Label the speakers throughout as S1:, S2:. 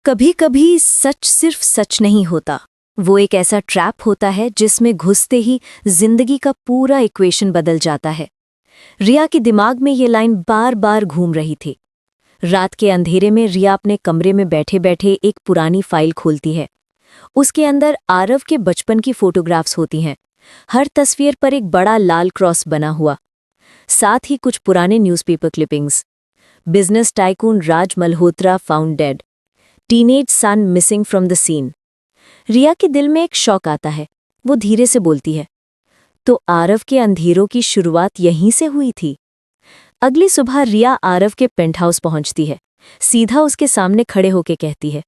S1: कभी कभी सच सिर्फ सच नहीं होता। वो एक ऐसा ट्रैप होता है जिसमें घुसते ही जिंदगी का पूरा इक्वेशन बदल जाता है। रिया के दिमाग में ये लाइन बार बार घूम रही थी। रात के अंधेरे में रिया अपने कमरे में बैठे बैठे एक पुरानी फाइल खोलती है। उसके अंदर आरव के बचपन की फोटोग्राफ्स होती हैं। हर तस्वीर पर एक बड़ा लाल क्रॉस बना हुआ, साथ ही कुछ पुराने newspaper clippings. Business tycoon Raj Malhotra found dead, teenage son missing from the scene. Riya के दिल में एक शौक आता है। वो धीरे से बोलती है, तो आरव के अंधेरों की शुरुआत यहीं से हुई थी। अगली सुबह रिया आरव के पेंटहाउस पहुंचती है। सीधा उसके सामने खड़े होके कहती है,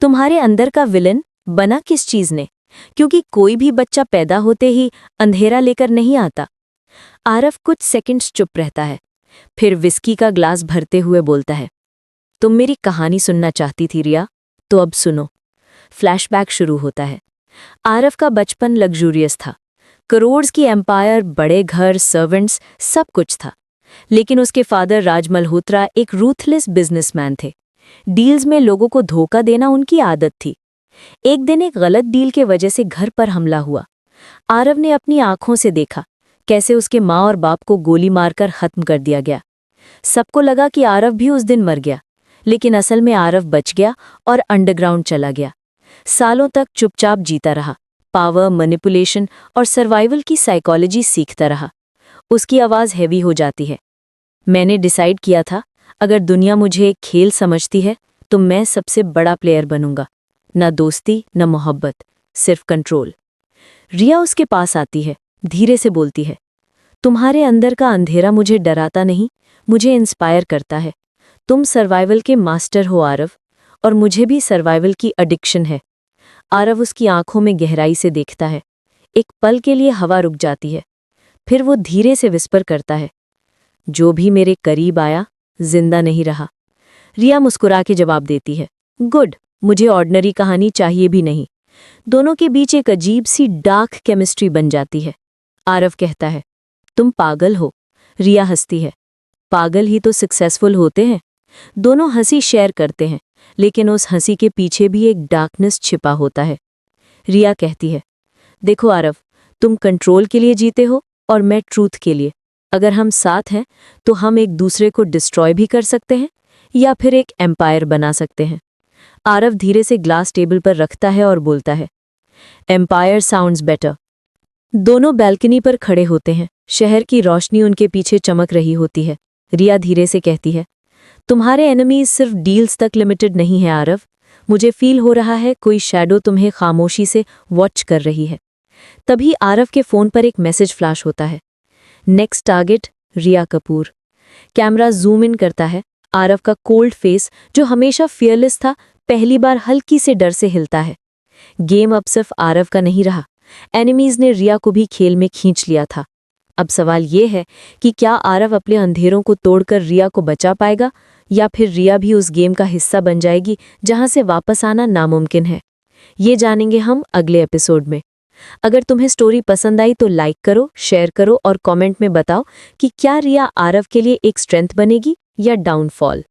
S1: तुम्हारे अंदर का विलन बना किस चीज ने? क्योंकि कोई भी बच्चा पैदा होते ही अंधेरा लेकर नहीं आता। आरव कुछ सेकंड्स चुप रहता है, फिर विस्की का ग्लास भरते हुए बोलता है, तुम मेरी कहानी सुनना चाहती थी रिया, तो अब सुनो। फ्लैशबैक शुरू होता है। आरव का बचपन लग्जूरियस था। करोड़्स की एम्पायर, बड़े घर, सर्वेंट्स, सब कुछ था। लेकिन उसके फादर राज मल्होत्रा एक रूथलेस बिजनेसमैन थे। डील्स में लोगों को धोखा देना उनकी आदत थी। एक दिन एक गलत डील के वजह से घर पर हमला हुआ। आरव ने अपनी आंखों से देखा कैसे उसके माँ और बाप को गोली मारकर खत्म कर दिया गया। सबको लगा कि आरव भी उस दिन मर गया, लेकिन असल में आरव बच गया और अंडरग्राउंड चला गया। सालों तक चुपचाप जीता रहा, पावर, मैनिपुलेशन और सर्वाइवल की साइकोलॉजी सीखता रहा। उसकी आवाज़ हैवी हो जाती है। मैंने डिसाइड किया था, अगर दुनिया मुझे एक खेल समझती है तो मैं सबसे बड़ा प्लेयर बनूंगा। न दोस्ती, न मोहब्बत, सिर्फ कंट्रोल। रिया उसके पास आती है, धीरे से बोलती है, तुम्हारे अंदर का अंधेरा मुझे डराता नहीं, मुझे इंस्पायर करता है। तुम सर्वाइवल के मास्टर हो आरव, और मुझे भी सर्वाइवल की एडिक्शन है। आरव उसकी आंखों में गहराई से देखता है। एक पल के लिए हवा रुक जाती है, फिर वो धीरे से विस्पर करता है, जो भी मेरे करीब आया जिंदा नहीं रहा। रिया मुस्कुरा के जवाब देती है, गुड, मुझे ऑर्डिनरी कहानी चाहिए भी नहीं। दोनों के बीच एक अजीब सी डार्क केमिस्ट्री बन जाती है। आरव कहता है, तुम पागल हो। रिया हंसती है, पागल ही तो सक्सेसफुल होते हैं। दोनों हंसी शेयर करते हैं, लेकिन उस हंसी के पीछे भी एक डार्कनेस छिपा होता है। रिया कहती है, देखो आरव, तुम कंट्रोल के लिए जीते हो और मैं ट्रूथ के लिए। अगर हम साथ हैं तो हम एक दूसरे को डिस्ट्रॉय भी कर सकते हैं या फिर एक एम्पायर बना सकते हैं। आरव धीरे से ग्लास टेबल पर रखता है और बोलता है, एम्पायर साउंड्स बेटर। दोनों बैल्कनी पर खड़े होते हैं। शहर की रोशनी उनके पीछे चमक रही होती है। रिया धीरे से कहती है, तुम्हारे एनिमीज सिर्फ डील्स तक लिमिटेड नहीं है आरव। मुझे फील हो रहा है कोई शैडो तुम्हें खामोशी से वॉच कर रही है। तभी आरव के फोन पर एक मैसेज फ्लैश होता है, next target Riya Kapoor. Camera zoom in करता है। आरव का कोल्ड फेस, जो हमेशा फियरलेस था, पहली बार हल्की से डर से हिलता है। गेम अब सिर्फ आरव का नहीं रहा, एनिमीज ने रिया को भी खेल में खींच लिया था। अब सवाल ये है कि क्या आरव अपने अंधेरों को तोड़कर रिया को बचा पाएगा, या फिर रिया भी उस गेम का हिस्सा बन जाएगी जहां से वापस आना नामुमकिन है। ये जानेंगे हम अगले एपिसोड में। अगर तुम्हें स्टोरी पसंद आई तो लाइक करो, शेयर करो और कमेंट में बताओ कि क्या रिया आरव के लिए एक स्ट्रेंथ बनेगी या डाउनफॉल।